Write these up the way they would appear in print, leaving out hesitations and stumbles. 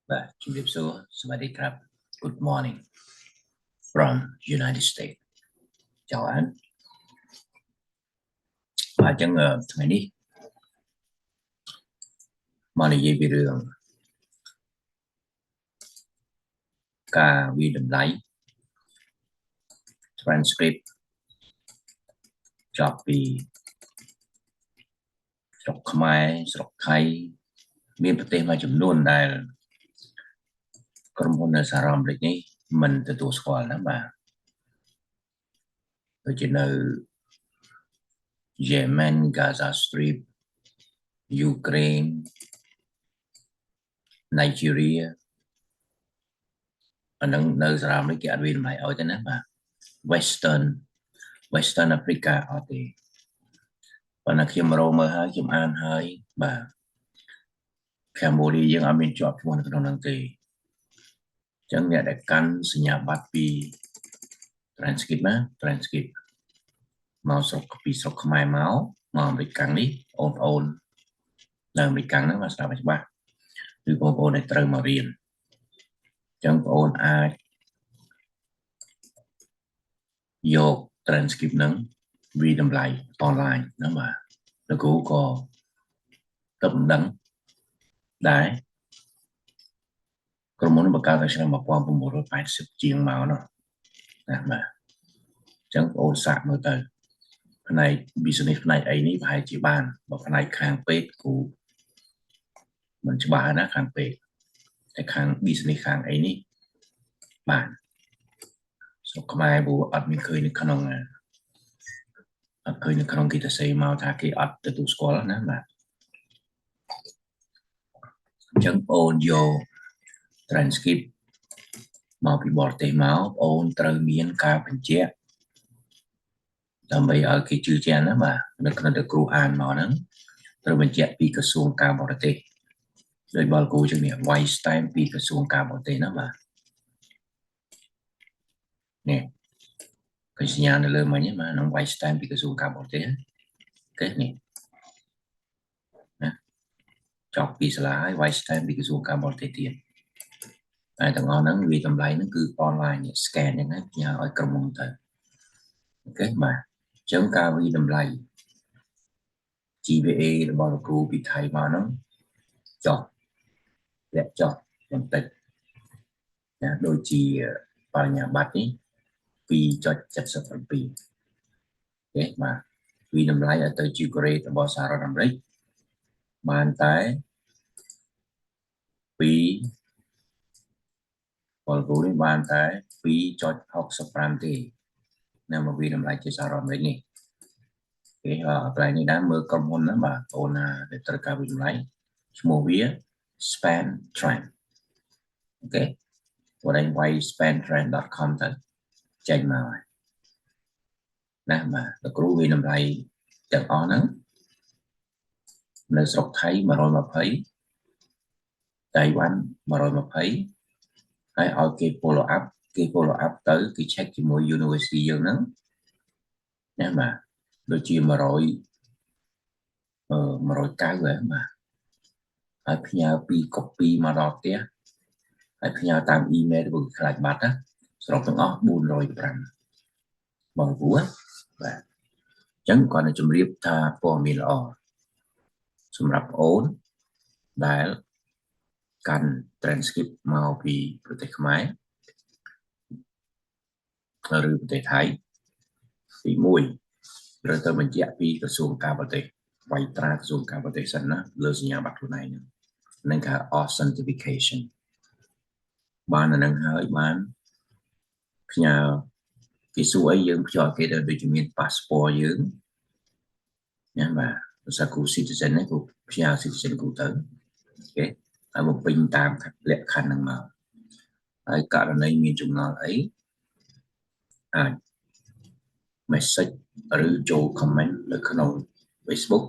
Good morning from United States. Chào anh. Và chẳng ngờ ngày đi mà này về đường cả vi đầm lấy transcript copy sọc Khmer sọc Thái miền Bắc mà chấm luôn đây còn một nơi xa rộng đấy nhỉ mình từ tuổi school đó mà ở trên nơi Yemen, Gaza Strip, Ukraine, Nigeria ở nơi xa rộng đấy kia viên lại ở trên đó mà Western Africa ở thì và là khi mà Rome hơi khi mà An hơi và Cambodiaยัง មានជាប់ខ្លួនក្នុងនឹងទេអញ្ចឹងអ្នកដែលកាន់សញ្ញាបត្រពី transcript ណា transcript មកស្រុកពីស្រុកខ្មែរមកអាមេរិកកាំងនេះបងប្អូននៅអាមេរិកកាំងហ្នឹងមកស្ដាប់ឲ្យច្បាស់គឺបងប្អូនដែលត្រូវមករៀនអញ្ចឹងបងប្អូនអាចយក transcript ហ្នឹងវាតម្លៃ online ហ្នឹងបាទលោកគ្រូក៏ទៅមិនដឹងដែរក្រុមហ៊ុនបង្កើតឆ្នាំ1980ជាងមកនោះណាបាទអញ្ចឹងបងប្អូនសាកមើលទៅផ្នែក business ផ្នែកអីនេះប្រហែលជាបានបើផ្នែកខាងពេទ្យគ្រូមិនច្បាស់ណាខាងពេទ្យតែខាង business ខាងអីនេះបានស្រុកខ្មែរព្រោះអត់មានឃើញនៅក្នុងគេទៅសេមកថាគេអត់ទទួលស្គាល់ណាបាទអញ្ចឹងបងប្អូនយក transcript មកពីបរទេសមកបងប្អូនត្រូវមានការបញ្ជាក់ដើម្បីឲ្យគេជឿជាក់ណាបាទនៅក្នុងតែគ្រូអានមកហ្នឹងត្រូវបញ្ជាក់ពីក្រសួងការបរទេសដោយបលគូជំនាញ White Stamp ពីក្រសួងការបរទេសណាបាទនេះឃើញសញ្ញានៅលើមិញហ្នឹងបាទក្នុង White Stamp ពីក្រសួងការបរទេសអូខេនេះណាចប់ពីសាលាហើយ White Stamp ពីក្រសួងការបរទេសទៀតតែទាំងអស់ហ្នឹងវាតម្លៃហ្នឹងគឺ online នេះ scan ហ្នឹងណាផ្ញើឲ្យក្រុមហ៊ុនទៅអូខេបាទអញ្ចឹងការវិតម្លៃ GPA របស់លោកគ្រូពីថៃមកហ្នឹងចុះលាក់ចុះបន្តិចណាដូចជាបរិញ្ញាបត្រនេះ 2.77 អូខេបាទវិតម្លៃឲ្យទៅជា grade របស់សហរដ្ឋអាមេរិកបានតែ2ពលគ្រូនេះបានតែ 2.65 ទេនៅមកវិតម្លៃជាសហរដ្ឋអាមេរិកនេះគេកន្លែងនេះដែរមើលក្រុមហ៊ុនណាបាទបងប្អូនណាដែលត្រូវការវិតម្លៃឈ្មោះវា Span Trend អូខេបងឯង whitespantrend.com ទៅចេញមកហើយណាបាទលោកគ្រូវិតម្លៃទាំងអស់ហ្នឹងនៅស្រុកថៃ120តៃវ៉ាន់120ហើយឲ្យគេ follow up ទៅគេ check ជាមួយ university យើងហ្នឹងណាបាទដូចជា190ហ្នឹងបាទហើយផ្ញើ2 copy មកដល់ផ្ទះហើយផ្ញើតាម email ទៅខ្លាចបាត់ណាសរុបទាំងអស់405បងគ្រូបាទអញ្ចឹងគាត់នឹងជម្រាបថាព័ត៌មានល្អសម្រាប់បងអូនដែលកាន់ transcript មកពីប្រទេសខ្មែរឬប្រទេសថៃទី1ត្រូវទៅបញ្ជាក់ពីក្រសួងការបរទេសវាយត្រាក្រសួងការបរទេសសិនណាលើសញ្ញាបត្រខ្លួនឯងហ្នឹងគេ authentication បានអានឹងហើយបានផ្ញើគេសួរអីយើងផ្ញើគេទៅដូចជាមាន passport យើងណាបាទភាសាគ្រូ citizen ហ្នឹងគ្រូផ្ញើ citizen គ្រូទៅអូខេហើយមកពេញតាមលក្ខខណ្ឌហ្នឹងមកហើយករណីមានចំណល់អីអាច message ឬចូល comment នៅក្នុង Facebook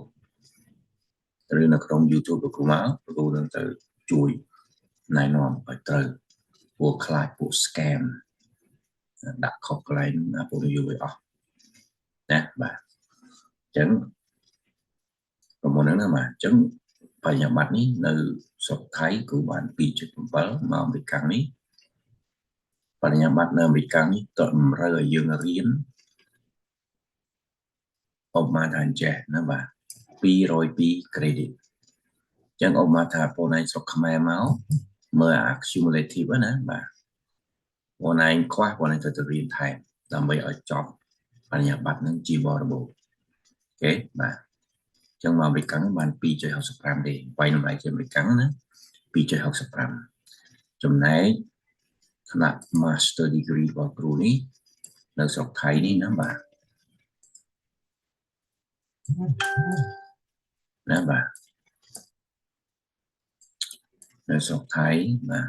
ឬនៅក្នុង YouTube លោកគ្រូមកលោកគ្រូនឹងទៅជួយណែនាំឲ្យត្រូវពួកខ្លាចពួក scam ដាក់ខុសកន្លែងណាពួកយូរឲ្យអស់ណាបាទអញ្ចឹងប្រមុនហ្នឹងណាបាទអញ្ចឹង បញ្ញាបត្រនេះនៅស្រុកថៃគឺបាន 2.7 មកអាមេរិកនេះបញ្ញាបត្រនៅអាមេរិកនេះតម្រូវឲ្យយើងរៀនឧបមាថាអញ្ចេះណាបាទ202 credit ចឹងឧបមាថាបងឯងស្រុកខ្មែរមកមើល accumulative ណាបាទបងឯងខ្វះបងឯងត្រូវទៅរៀនថែមដើម្បីឲ្យចប់បញ្ញាបត្រនឹងជាបរិបូរណ៍អូខេបាទចឹងមកអាមេរិកហ្នឹងបាន 2.65 ទេវាយតម្លៃជាអាមេរិកហ្នឹងណា 2.65 ចំណែកថ្នាក់ Master Degree របស់គ្រូនេះនៅស្រុកថៃនេះណាបាទណាបាទនៅស្រុកថៃបាទ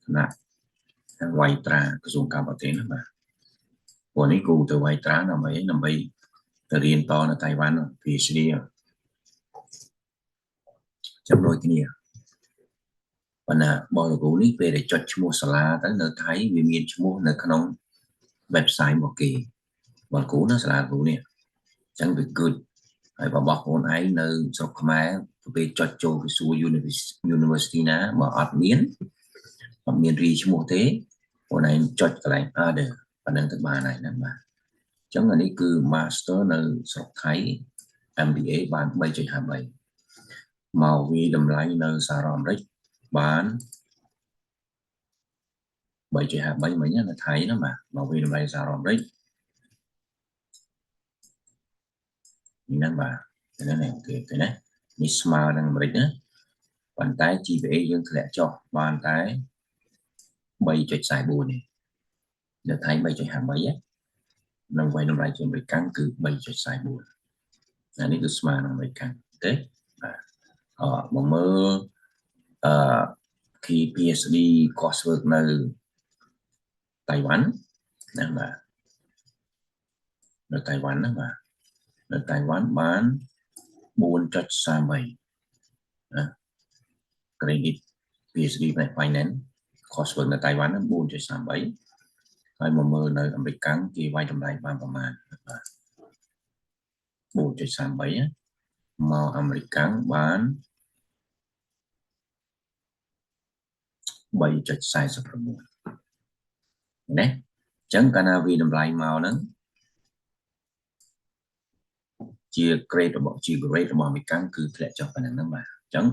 ថ្នាក់វាយត្រាក្រសួងការបរទេសណាបាទពួកនេះគ្រូទៅវាយត្រាដើម្បីទៅរៀនតនៅតៃវ៉ាន់ PhD ចាំដូចគ្នាប៉ុន្តែបរិបូរនេះពេលដែលចុចឈ្មោះសាលាទៅនៅថៃវាមានឈ្មោះនៅក្នុង website របស់គេបងគ្រូណាសាលាគ្រូនេះអញ្ចឹងវា good ហើយរបស់ខ្លួនឯងនៅស្រុកខ្មែរពេលចុចចូលទៅសួរ University ណាបើអត់មានរីឈ្មោះទេខ្លួនឯងចុចកន្លែង other ប៉ុណ្ណឹងទៅបានហើយណាបាទអញ្ចឹងអានេះគឺ Master នៅស្រុកថៃ MBA បាន 3.53 មកវាតម្លៃនៅសហរដ្ឋអាមេរិកបាន 3.53 មិញនៅថៃណាបាទមកវាតម្លៃសហរដ្ឋអាមេរិកនេះបាទនេះគេណានេះស្មើនឹងអាមេរិកណាប៉ុន្តែ GPA យើងធ្លាក់ចុះបានតែ 3.44 នេះនៅថៃ 3.53 នឹងវាយតម្លៃជាអាមេរិកគឺ 3.44 អានេះគឺស្មើនឹងអាមេរិកទេបាទមកមើលPhD coursework នៅតៃវ៉ាន់ណាបាទនៅតៃវ៉ាន់ណាបាទនៅតៃវ៉ាន់បាន 4.33 ណា credit PhD Finance coursework នៅតៃវ៉ាន់ 4.33 ហើយមកមើលនៅអាមេរិកគេវាយតម្លៃបានប្រមាណបាទ 4.33 មកអាមេរិកបាន 3.46 ណាអញ្ចឹងកាលណាវាតម្លៃមកហ្នឹងជា grade របស់អាមេរិកគឺធ្លាក់ចុះប៉ុណ្ណឹងហ្នឹងបាទអញ្ចឹង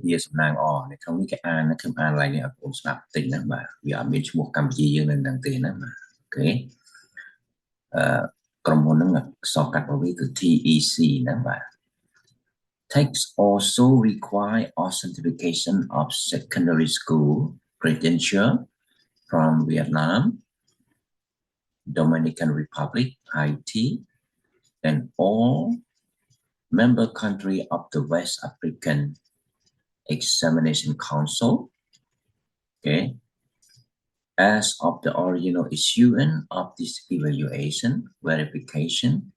វាសំណាងនៅក្នុងនេះគេអានខ្ញុំអានឡើងនេះឲ្យបងស្ដាប់តិចណាបាទវាអត់មានឈ្មោះកម្ពុជាយើងនៅនឹងទេណាបាទអូខេក្រុមហ៊ុនហ្នឹងសរកាត់របស់វាគឺ TEC ណាបាទ Texts also require authentication of secondary school credential from Vietnam, Dominican Republic, Haiti, and all member countries of the West African Examination Council. Okay. As of the original issuance of this evaluation, verification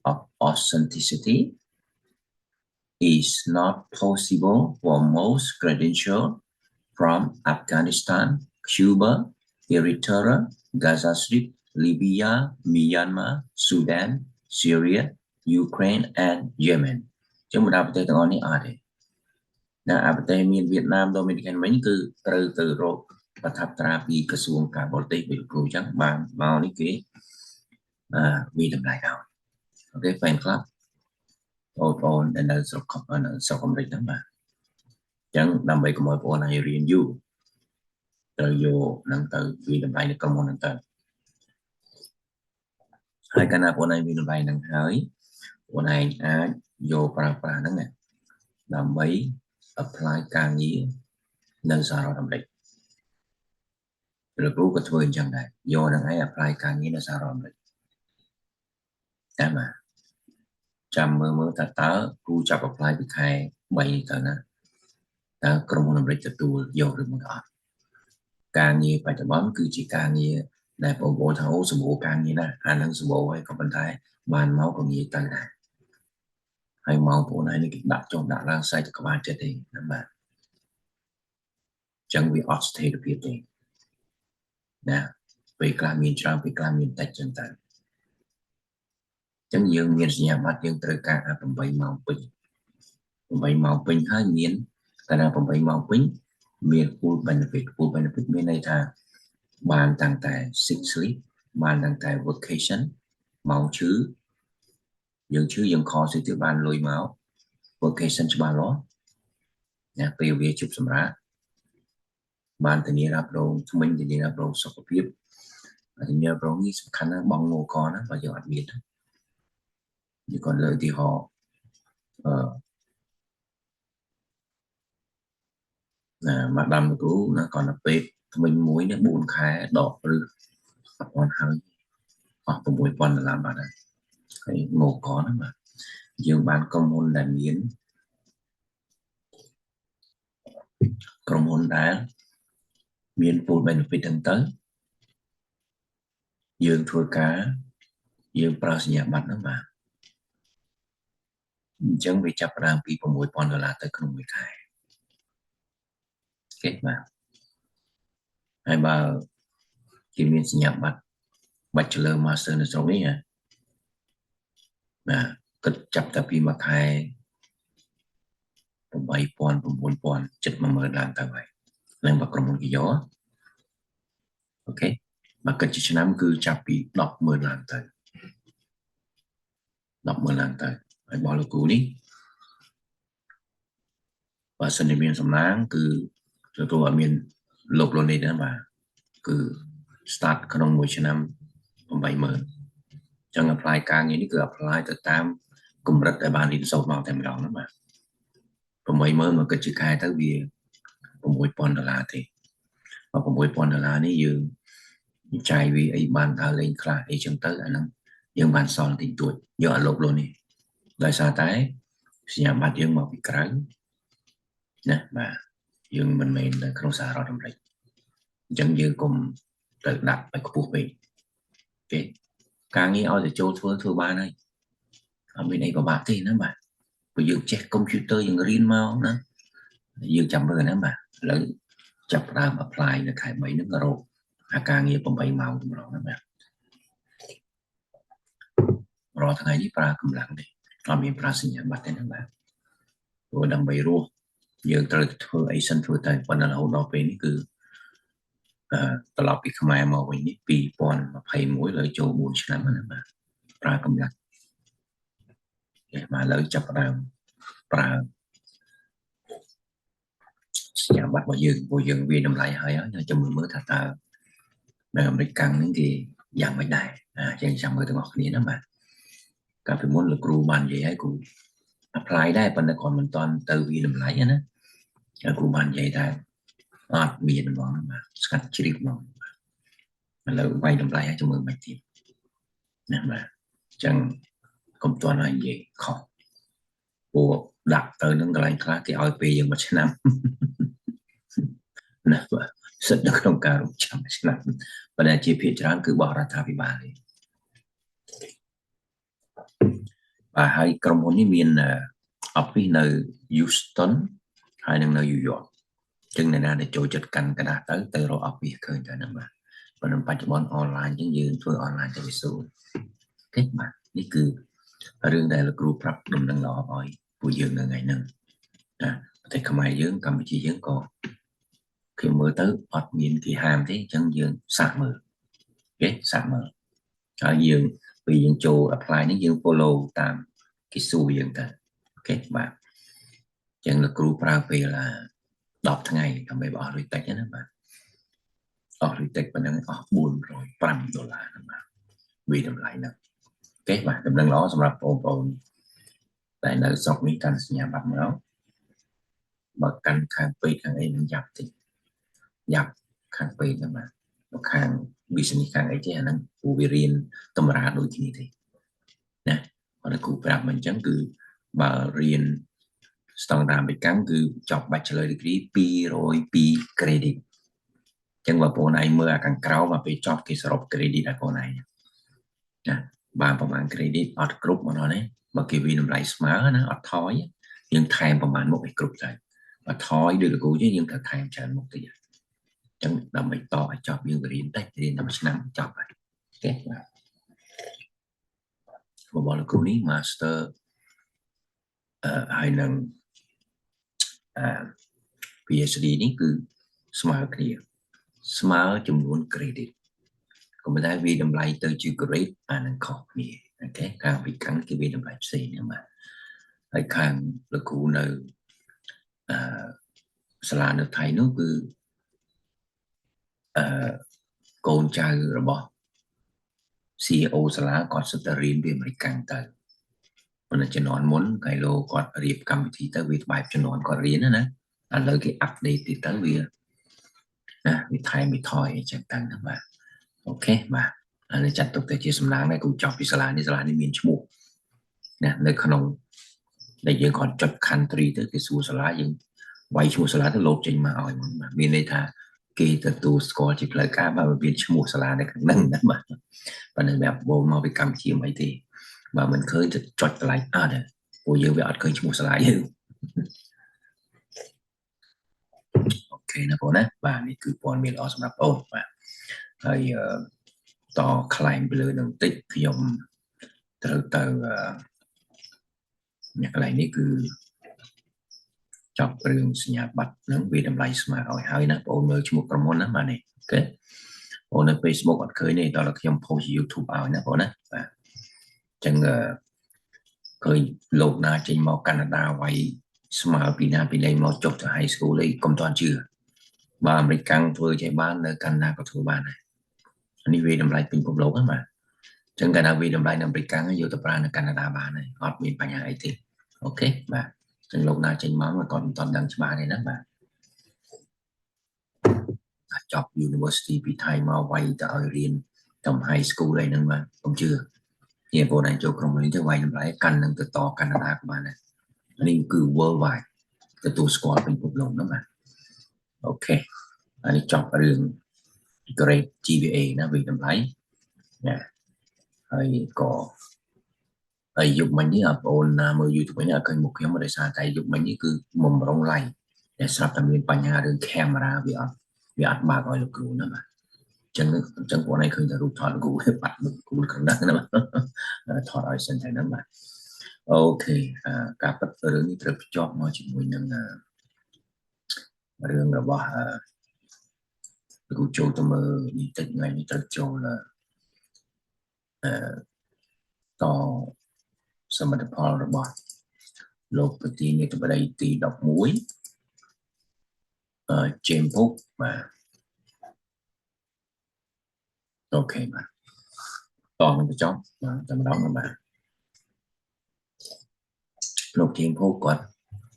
of authenticity is not possible for most credentials from Afghanistan, Cuba, Eritrea, Gaza Strip, Libya, Myanmar, Sudan, Syria, Ukraine, and Yemen. ចឹងបណ្ដាប្រទេសទាំងអស់នេះអត់ទេណាប្រទេសមានវៀតណាម Dominican វិញគឺត្រូវទៅរកប្រថាប់ត្រាពីក្រសួងការបរទេសពីគ្រូចឹងបានមកនេះគេវាតម្លៃឲ្យអូខេ fan club បងនៅស្រុកអាមេរិកហ្នឹងបាទអញ្ចឹងដើម្បីកុំឲ្យបងឲ្យរៀនយូរត្រូវយកនឹងទៅវាតម្លៃនៅក្រុមហ៊ុនហ្នឹងទៅហើយកាលណាបងឯងវាតម្លៃហ្នឹងហើយបងឯងអាចយកប្រើប្រាស់ហ្នឹងដើម្បី apply ការងារនៅសហរដ្ឋអាមេរិកលោកគ្រូក៏ធ្វើអញ្ចឹងដែរយកហ្នឹងឯង apply ការងារនៅសហរដ្ឋអាមេរិកតែបាទចាំមើលតើគ្រូចាប់ apply ពីខែ3ទៅណាតើក្រុមហ៊ុនអាមេរិកទទួលយកឬមិនអត់ការងារបច្ចុប្បន្នគឺជាការងារដែលបងប្អូនថាអូសម្បូរការងារណាស់អានឹងសម្បូរហើយក៏ប៉ុន្តែបានមកក៏ងាយទៅដែរហើយមកបងឯងនេះគេដាក់ចុះដាក់ឡើងសាច់ក្បាលចិត្តទេណាបាទចឹងវាអត់ស្ថិរភាពទេណាពេលខ្លះមានច្រើនពេលខ្លះមានតិចចឹងទៅ chẳng dương miền nhà mặt dương trời cả tầm bảy màu pin hai miền tại là tầm bảy màu pin miền full benefit miền này là bàn tăng tại sick sleep bàn tăng tại vacation máu chứ dương khó sẽ từ bàn lôi máu vacation cho bàn đó nha bây giờ chụp sầm ra bàn thì nhớรับrồi mình thì nhớรับrồi sọc phiếp thì nhớ rồi nghĩ khả năng bóng ngô con đó và giờ ăn biết chứ còn lời thì họ mà đâm của nó còn là pet mình muối nó buồn khai đỏ rực còn hơi hoặc tụi muối còn là làm bạn này cái ngô có đó mà dương bán công môn là công môn đá miền full benefit đằng tới dương thua cá dương plus nhà mặt đó mà chẳng bị chấp ra vì có mối quan là tới không bị khai kết mà hai ba chỉ miền nhà mặt bachelor master là rồi nha là cất chấp tập vì mà khai 8,000 ចិត្ត 10000 ឡើងទៅហើយឡើងមកក្រុមហ៊ុនគេយកអូខេមកគិតជាឆ្នាំគឺចាប់ពី 100000 ឡើងទៅហើយបោះលោកគ្រូនេះបើសិនជាមានសំណាងគឺទទួលឲ្យមានលោកលនេះដែរបាទគឺ start ក្នុងមួយឆ្នាំ 80000 ចឹង apply ការងារនេះគឺ apply ទៅតាមកម្រិតដែលបានរៀនសូត្រមកតែម្ដងណាបាទ 80000 មកគិតជាខែទៅវា $6000 ទេបើ $6000 នេះយើងចាយវាអីបានដើរលេងខ្លះអីចឹងទៅអាហ្នឹងយើងបានសល់តិចតួចយកអាលោកនេះដោយសារតែសញ្ញាបត្រយើងមកពីក្រៅណាបាទយើងមិនមែននៅក្នុងសហរដ្ឋអាមេរិកអញ្ចឹងយើងកុំទៅដាក់ឲ្យខ្ពស់ពេកទេការងារឲ្យទៅចូលធ្វើបានហើយអត់មានអីពិបាកទេណាបាទព្រោះយើងចេះកុំព្យូទ័រយើងរៀនមកណាយើងចាំមើលណាបាទឥឡូវចាប់ដើម apply នៅខែ3ហ្នឹងក៏រកអាការងារ8ម៉ោងតម្រងណាបាទរាល់ថ្ងៃនេះប្រើកម្លាំងទេអត់មានប្រើសញ្ញាបត្រទេណាបាទព្រោះដើម្បីរស់យើងត្រូវធ្វើអីសិនធ្វើតែប៉ុណ្ណឹងរហូតដល់ពេលនេះគឺត្រឡប់ពីខ្មែរមកវិញនេះ2021លើចូល4ឆ្នាំណាបាទប្រើកម្លាំងគេមកឥឡូវចាប់ដើមប្រើសញ្ញាបត្ររបស់យើងព្រោះយើងវាតម្លៃហើយចាំមើលថាតើនៅអាមេរិកកាំងហ្នឹងគេយ៉ាងម៉េចដែរចឹងចាំមើលទាំងអស់គ្នាណាបាទកាលពីមុនលោកគ្រូបាននិយាយឲ្យគ្រូ apply ដែរប៉ុន្តែគាត់មិនទាន់ទៅវាតម្លៃណាគ្រូបាននិយាយថាអត់មានហ្មងបាទស្កាត់ជ្រាបហ្មងឥឡូវវាយតម្លៃឲ្យចាំមើលមិនទៀតណាបាទអញ្ចឹងកុំទាន់ឲ្យនិយាយខុសពួកដាក់ទៅនឹងកន្លែងខ្លះគេឲ្យពេលយើង1ឆ្នាំណាបាទសិទ្ធិនៅក្នុងការរកចាំឆ្នាំប៉ុន្តែជាភាគច្រើនគឺបោះរដ្ឋាភិបាលទេបាទហើយក្រុមហ៊ុននេះមានoffice នៅ Houston ហើយនៅ New York ចឹងអ្នកណាដែលចូលចិត្តកាន់กระดาษទៅរក office ឃើញទៅហ្នឹងបាទប៉ុន្តែបច្ចុប្បន្ន online ចឹងយើងធ្វើ online ទៅវាស្រួលអូខេបាទនេះគឺរឿងដែលលោកគ្រូប្រាប់ដំណឹងល្អឲ្យពួកយើងនៅថ្ងៃហ្នឹងណាប្រទេសខ្មែរយើងកម្ពុជាយើងក៏គេមើលទៅអត់មានគេហាមទេអញ្ចឹងយើងសាកមើលអូខេសាកមើលហើយយើងពេលយើងចូល apply នេះយើង follow តាមគេសួរយើងទៅអូខេបាទអញ្ចឹងលោកគ្រូប្រើពេល10ថ្ងៃដើម្បីបោះលុយតិចណាបាទអស់លុយតិចប៉ុណ្ណឹងអស់$405ណាបាទវាតម្លៃហ្នឹងអូខេបាទដំណឹងល្អសម្រាប់បងប្អូនតែនៅស្រុកនេះកាន់សញ្ញាបត្រមកបើកាន់ខាងពេកខាងអីនឹងយ៉ាប់ខាងពេកហ្នឹងបាទខាង business ខាងអីទេអាហ្នឹងពូវារៀនតម្រាដូចគ្នាទេណាគាត់គ្រូប្រាប់មិនអញ្ចឹងគឺបើរៀនស្តង់ដារមេកម្មគឺចប់ Bachelor Degree 202 credit អញ្ចឹងបងប្អូនឯងមើលអាខាងក្រោមមកពេលចប់គេសរុប credit ឲ្យបងឯងណាបានប្រហែល credit អត់គ្រប់មកនេះបើគេវាតម្លៃស្មើណាអត់ថយយើងថែមប្រហែលមុខឲ្យគ្រប់ទៅបើថយដូចលោកគ្រូយើងត្រូវថែមច្រើនមុខទៀតអញ្ចឹងដើម្បីតឲ្យចប់យើងរៀនតែ1ឆ្នាំចប់ហើយអូខេបាទ បលគ្រូនេះ master ហើយនឹងPhD នេះគឺស្មើគ្នាស្មើចំនួន credit ក៏មិនដែលវាតម្លៃទៅជា grade អានឹងខុសគ្នាអូខេខាងពីខាងគេវាតម្លៃផ្សេងហ្នឹងបាទហើយខាងលោកគ្រូនៅសាលានៅថៃនោះគឺកូនចៅរបស់ CEO សាលាគាត់សិតតែរៀនពីអាមេរិកទៅប៉ុន្តែជំនាន់មុនកាយឡូគាត់រៀបកម្មវិធីទៅវាបែបជំនាន់គាត់រៀនណាឥឡូវគេអាប់ដេតទៅវាណាវាថែមវាថយអីចឹងទៅណាបាទអូខេបាទអានេះចាត់ទុកទៅជាសំណាងដែរគូចប់ពីសាលានេះមានឈ្មោះណានៅក្នុងដែលយើងគាត់ចុច country ទៅគេសួរសាលាយើងវាយឈ្មោះសាលាទៅលោកចេញមកឲ្យបាទមានន័យថាគេទទួលស្គាល់ជាផ្លូវការបាទវាឈ្មោះសាលានៅខាងហ្នឹងណាបាទប៉ុន្តែបែបបងមកពីកម្ពុជាមិនអីទេបើមិនឃើញទៅចុចកន្លែងអត់ពួកយើងវាអត់ឃើញឈ្មោះសាលាយើងអូខេណាបងណាបាទនេះគឺព័ត៌មានល្អសម្រាប់បងបាទហើយតខ្លែងទៅលើនឹងតិចខ្ញុំត្រូវទៅអ្នកកន្លែងនេះគឺចប់រឿងសញ្ញាបត្រនឹងវាតម្លៃស្មើឲ្យហើយណាបងមើលឈ្មោះក្រុមហ៊ុនណាបាទនេះអូខេបងនៅ Facebook អត់ឃើញទេដល់ខ្ញុំ post YouTube ឲ្យណាបងណាបាទអញ្ចឹងឃើញលោកណាចេញមកកាណាដាវាយស្មើពីណាពីណីមកចុះទៅ high school អីកុំតន់ជឿបើអាមេរិកកាំងធ្វើចេះបាននៅកាណាដាក៏ធ្វើបានដែរនេះវាតម្លៃពេញពិភពលោកហ្នឹងបាទអញ្ចឹងកាលណាវាតម្លៃនៅអាមេរិកកាំងយកទៅប្រើនៅកាណាដាបានហើយអត់មានបញ្ហាអីទេអូខេបាទអញ្ចឹងលោកណាចេញមកគាត់មិនតន់ដឹងច្បាស់ទេណាបាទចប់ University ពីថៃមកវាយទៅឲ្យរៀនតាម high school អីហ្នឹងបាទកុំជឿជាបងឯងចូលក្រុមនេះទៅវាយតម្លៃកាន់នឹងទៅតកាណាដាក៏បានដែរនេះគឺ worldwide ទទួលស្គាល់ពេញពិភពលោកហ្នឹងបាទអូខេអានេះចប់រឿង grade GPA ណាវាតម្លៃណាហើយក៏ហើយយុគមិញនេះបងប្អូនណាមើល YouTube នេះអត់ឃើញមុខខ្ញុំដោយសារតែយុគមិញនេះគឺមុំរងឡៃតែស្រាប់តែមានបញ្ហារឿង camera វាអត់បើកឲ្យលោកគ្រូណាបាទអញ្ចឹងបងឯងឃើញតែរូបថតលោកគ្រូបាត់មុខគ្រូខាងហ្នឹងណាបាទថតឲ្យសិនតែហ្នឹងបាទអូខេការពិតរឿងនេះត្រូវភ្ជាប់មកជាមួយនឹងរឿងរបស់គ្រូចូលទៅមើលនេះតិចថ្ងៃនេះត្រូវចូលតសមិទ្ធផលរបស់លោកប្រធានាធិបតីទី11ជេមពុកបាទអូខេបាទតនឹងបញ្ចប់បាទតែម្ដងបាទលោកជេមពុកគាត់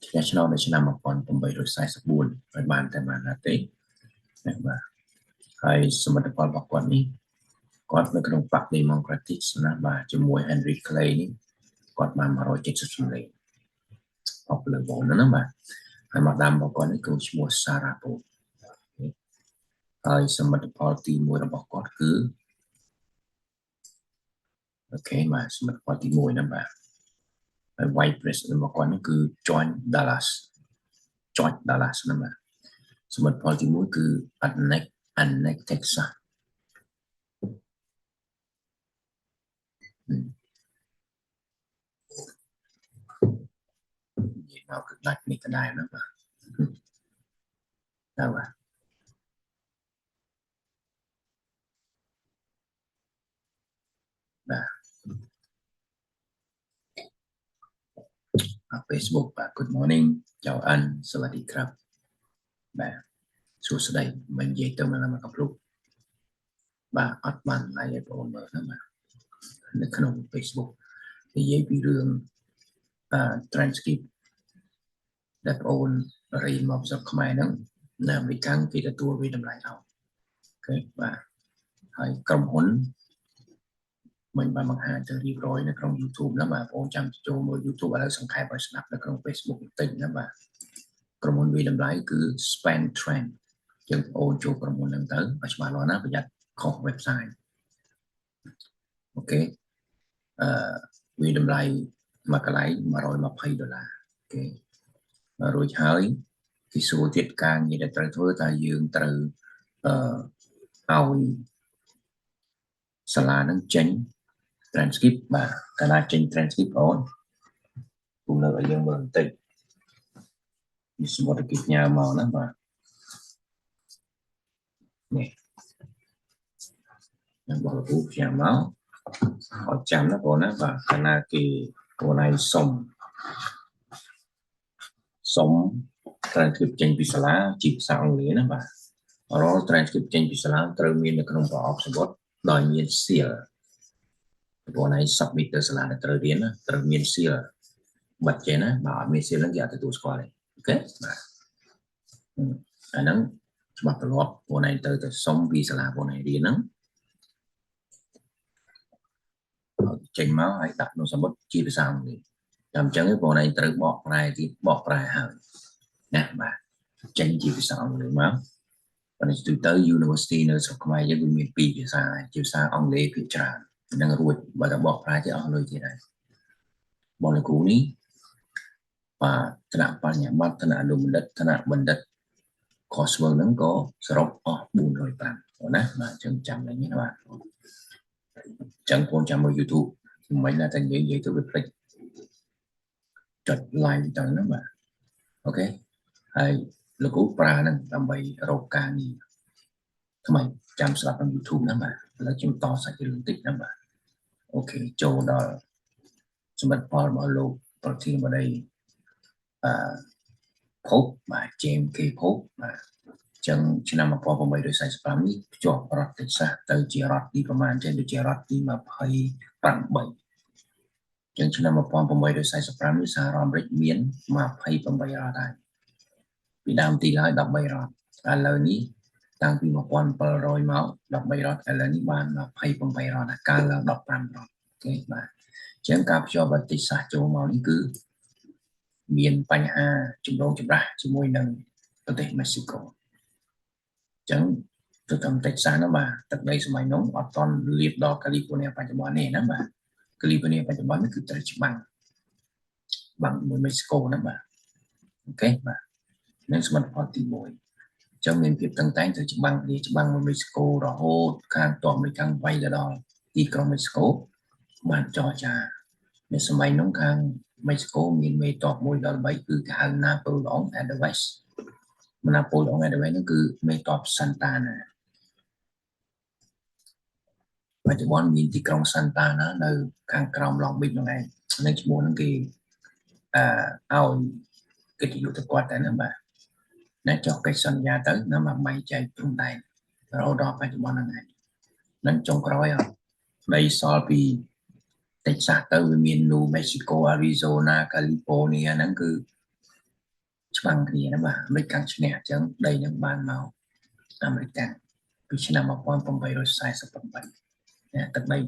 ឆ្នះឆ្នោតនៅឆ្នាំ1844ហើយបានតែបានណាទេបាទហើយសមិទ្ធផលរបស់គាត់នេះគាត់នៅក្នុងបក Democratic ណាបាទជាមួយ Henry Clay នេះគាត់បាន170សម្លេងអបលើបងណាបាទហើយមកដាំរបស់គាត់នេះគឺឈ្មោះ Sarah Pope ហើយសមិទ្ធផលទី1របស់គាត់គឺអូខេបាទសមិទ្ធផលទី1ណាបាទហើយ Vice President របស់គាត់នេះគឺ George Dallas ណាបាទសមិទ្ធផលទី1គឺ Annex Texas nào cực lạch này cái này nữa mà đâu à Facebook và good morning chào anh Sawadee krab bà số đây mình về từ mình làm một lúc bà Otman lại ở bộ mở đó mà nó không Facebook thì dễ bị đường transcript đặt ôn rồi một số comment đó làm bị căng vì là tua vì làm lại đâu ok vàហើយក្រុមហ៊ុនmìnhបានបង្ហាញទៅរៀបរយនៅក្នុង YouTube ណាបាទបងចាំចូលមើល YouTube ឥឡូវសង្ខេបឲ្យស្ដាប់នៅក្នុង Facebook បន្តិចណាបាទក្រុមហ៊ុនវាតម្លៃគឺ Span Trend ចឹងបងចូលក្រុមហ៊ុនហ្នឹងទៅឲ្យច្បាស់លាស់ណាប្រយ័ត្នខុស website អូខេវាតម្លៃមួយកន្លែង$120អូខេរួចហើយគេសួរទៀតការងារដែលត្រូវធ្វើតើយើងត្រូវឲ្យសាលានឹងចេញ transcript và cái này trên transcript ổn cũng là ở dân vườn tịch một cái nhà màu đó mà nè bỏ hút nhà máu họ chăm nó còn nó và cái này thì cô này sống transcript trên Pisala chỉ sao lý nó và rồi transcript trên Pisala từ miền được không có Oxford đòi miền seal cô này submit từ Sala là từ miền từ miền seal bật trên á bảo miền seal nó giả từ tu square ok anh nắng bắt lọt cô này từ sống Pisala cô này đi nắng trên máu hay đặt nó sẽ mất chi về sao thì làm chẳng cái bộ này từ bỏ này thì bỏ ra hàng nè mà tranh chi về sao người máu còn từ tới university nơi sau mai với người miền Pi chiều xa ông lê phía tràn đang ruột và đã bỏ ra cho ông nơi thế này bọn này cũ ní và thân nạn ban nhà mắt thân nạn đồ thân nạn bình đất có xuống nắng có sọc buồn rồi tạm đó mà chân chăm là như thế bạn chẳng còn chăm ở YouTube mấy là thành những gì tôi biết lịch chọn like cho nó mà ok hay lúc cũ pra năng làm bài rau càng gìทำไมจำสลับใน YouTube นะมาแล้วจึงต่อสายที่ลิงก์ติดนะมาโอเคโจดอสมบัติพอมาโลกประเทศมาได้พบมาเจมเคพบมาจังชนะมาพอประมาณโดยสายสปามีจอบรัฐติดซะแต่เจรัฐที่ประมาณเช่นเจรัฐที่มาพายปั่นใบจังชนะมาพอประมาณโดยสายสปามีสารอมริเมียนมาพายปั่นใบราได้ปีดามตีร้ายดับใบราอะไรนี้ตั้งปีมาก่อนเปิดรอยเมาส์ดอกใบรอดอะไรนี่บ้านมาไพ่ปมใบรอดการเราดอกปรำรอดโอเคมาเช่นกับชอบปฏิสัจโจเมานี่คือเมียนปัญหาจุดโดนจุดระจุดมวยหนึ่งประเทศเม็กซิโกจังตัวทำเท็กซัสนะมาตั้งแต่สมัยน้องตอนเรียบดอกแคลิฟอร์เนียปัจจุบันนี่นะมาแคลิฟอร์เนียปัจจุบันนี่คือตะจิบังบังมวยเม็กซิโกนะมาโอเคมานั่นสมัยพอตีมวยtrong miền Việt tăng tán từ chỉ bằng Mexico rồi hô khang toàn mấy khang vay ra đó đi còn Mexico bàn cho cha nên sớm mai nông khang Mexico miền mê tọt môi đó bảy cứ cả Napoleon and the West Napoleon and the West nó cứ mê tọt Santa nè và chỉ bọn miền thì còn Santa nó nơi khang cầm lòng bình này nên chỉ muốn cái ao cái gì được quạt đấy nè bà nó cho cái sân nhà tới nó mà bay chạy trong tay rồi đó phải cho bọn này nó trong cái đó đây so vì Texas tới miền New Mexico Arizona California nó cứ bằng cái gì nó mà American nè chẳng đây những ban màu American vì chỉ nằm một quan phòng bay rồi sai sắp phòng bay nè tận đây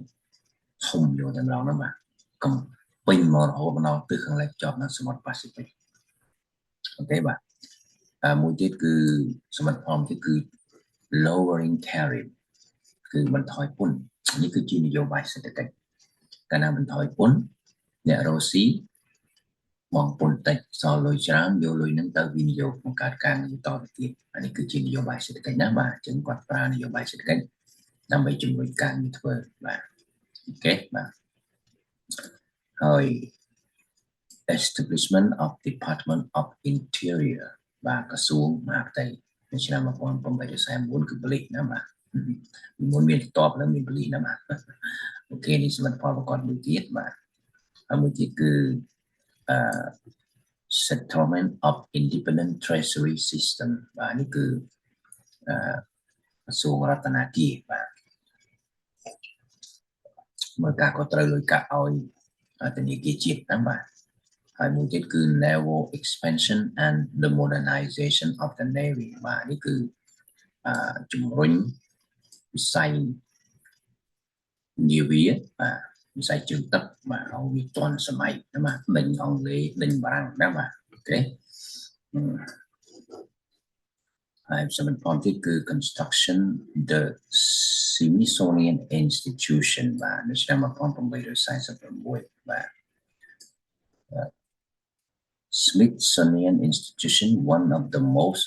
không vô tận đó nó mà còn pin mà họ nó từ khang lại chọn nó smart Pacific ok bạn một tiết cứสมบัติพร้อมที่คือ lowering tariff คือมันถอยปุ่นนี่คือจีนนโยบายเศรษฐกิจการนำมันถอยปุ่นเนี่ยโรซีมองปุ่นติดซอลอยช้างโยลอยนั่งเตอร์วินิโยของการกลางอยู่ต่อไปทีอันนี้คือจีนนโยบายเศรษฐกิจนะบ่าจึงกวาดปลานโยบายเศรษฐกิจนำไปจุดบริการมีทั่วบ่าโอเคบ่าเฮ้ย establishment of Department of Interior và cả xuống mà tay nên chỉ là một con phải xem muốn cứ beli nữa mà muốn miền top nó miền beli nữa mà ok đi xem một con một tiết mà một tiết cứ settlement of independent treasury system vàนี่คือกระทรวงรัฐนาธิการเมื่อการก็ตระเลยกะเอาแต่นี่กี่จิตนะบ่าmột cáiคือ naval expansion and the modernization of the navy ว่านี่คือจุ่มรุ่งวิสัย navy วิสัยจึงตัดมาเอามีตอนสมัยนะมาดึงองเลดึงบรังนะมาโอเคสมัยพร้อมที่คือ construction the Smithsonian Institution ว่านี่ใช่มาพร้อมผมไปโดยสายสับปะรดว่า Smithsonian Institution, one of the most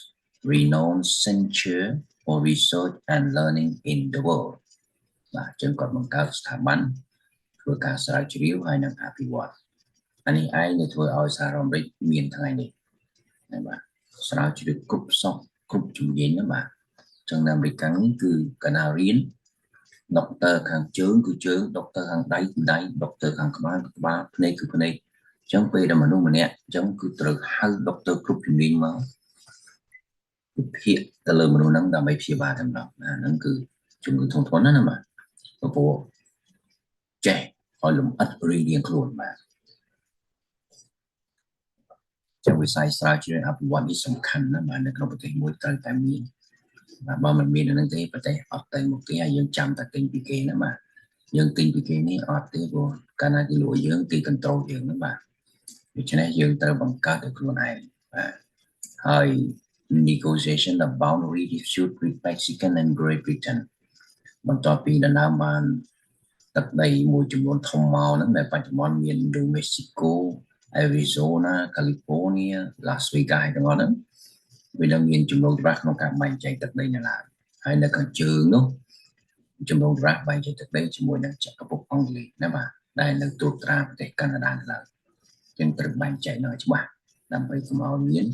renowned center for research and learning in the world. Và trên còn bằng cácสถาบัน ធ្វើការស្រាវជ្រាវហើយនឹងអភិវឌ្ឍអានេះឯងដែលធ្វើឲ្យសហរដ្ឋអាមេរិកមានថ្ងៃនេះណាបាទស្រាវជ្រាវគ្រប់សពគ្រប់ជំនាញណាបាទចឹងនៅអាមេរិកខាងនេះគឺកណារៀនដុកទ័រខាងជើងគឺជើងដុកទ័រខាងដៃគឺដៃដុកទ័រខាងក្បាលគឺក្បាលភ្នែកគឺភ្នែកចឹងពេលដែលមនុស្សម្នាក់ចឹងគឺត្រូវហៅដុកទ័រគ្រប់ជំនាញមកវិភាគទៅលើមនុស្សហ្នឹងដើម្បីព្យាបាលតែម្ដងហ្នឹងគឺជំងឺធ្ងន់ធ្ងរណាស់ណាបាទព្រោះចេះឲ្យលំអិតរីរៀងខ្លួនបាទចឹងវិស័យស្រាវជ្រាវអភិវឌ្ឍនេះសំខាន់ណាស់បាទនៅក្នុងប្រទេសមួយត្រូវតែមានបាទបើមិនមាននឹងទេប្រទេសអត់ទៅមុខទេហើយយើងចាំតែទិញពីគេណាបាទយើងទិញពីគេនេះអត់ទេព្រោះកាលណាគេលក់យើងគេ control យើងណាបាទដូច្នេះយើងត្រូវបង្កើតឲ្យខ្លួនឯងបាទហើយ negotiation the boundary dispute with Mexico and Great Britain បន្ទាប់ពីដំណើរបានទឹកដីមួយចំនួនធំមកហ្នឹងដែលបច្ចុប្បន្នមាន New Mexico Arizona California Las Vegas ទាំងអស់ហ្នឹងវានឹងមានចំនួនច្បាស់ក្នុងការបែងចែកទឹកដីនៅឡើយហើយនៅខាងជើងនោះចំនួនច្បាស់បែងចែកទឹកដីជាមួយនឹងចក្រភពអង់គ្លេសណាបាទដែលនៅត្រួតត្រាប្រទេសកាណាដានៅឡើយចឹងត្រូវបែងចែកនៅច្បាស់ដើម្បីកុំឲ្យមាន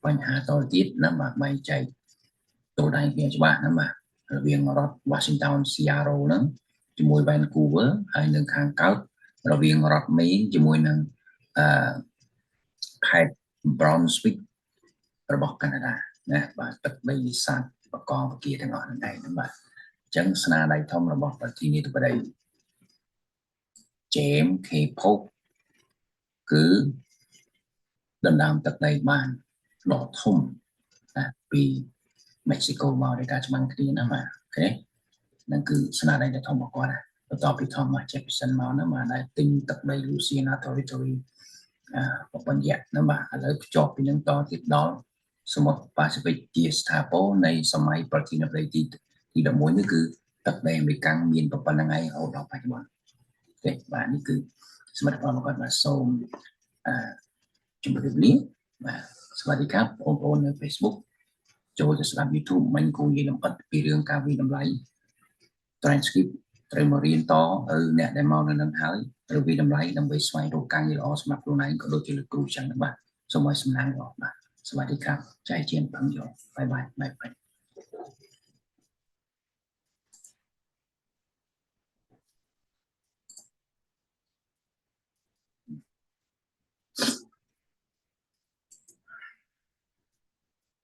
បញ្ហាតទៅទៀតណាបាទបែងចែកចូលដៃគ្នាច្បាស់ណាបាទរវាងរដ្ឋ Washington Seattle ហ្នឹងជាមួយ Vancouver ហើយនៅខាងកើតរវាងរដ្ឋ Maine ជាមួយនឹងខេត្ត Brunswick របស់កាណាដាណាបាទទឹកដីនេសាទបកងវិគាទាំងអស់ហ្នឹងឯងបាទអញ្ចឹងស្នាដៃធំរបស់ប្រធានាធិបតី James K. Polk គឺដណ្ដើមទឹកដីបានដ៏ធំណាពី Mexico មកដោយការច្បាំងគ្នាណាបាទអូខេហ្នឹងគឺស្នាដៃដ៏ធំរបស់គាត់ណាបន្ទាប់ពី Thomas Jefferson មកណាបាទដែលទិញទឹកដី Louisiana Territory បញ្ញត្តិណាបាទឥឡូវភ្ជាប់ពីនឹងតទៀតដល់សមុទ្រប៉ាស៊ីហ្វិកជាស្ថាពរនៃសម័យប្រធានាធិបតីទី11នេះគឺទឹកដីអាមេរិកមានប៉ុណ្្នឹងហើយរហូតដល់បច្ចុប្បន្នទេបាទនេះគឺសមិទ្ធផលរបស់គាត់បាទសូមជម្រាបលាបាទសวัสดีครับបងប្អូននៅ Facebook ចូលទៅស្ដាប់ YouTube មិនគួរនិយាយលម្អិតពីរឿងការវិតម្លៃ transcript ត្រូវមករៀនតអ្នកដែលមកនៅនឹងហើយត្រូវវិតម្លៃដើម្បីស្វែងរកការងារល្អសម្រាប់ខ្លួនឯងក៏ដូចជាលោកគ្រូចឹងដែរបាទសូមឲ្យសំណាងល្អបាទសวัสดีครับចែកជាង朋友បាយបាយបាយបាយ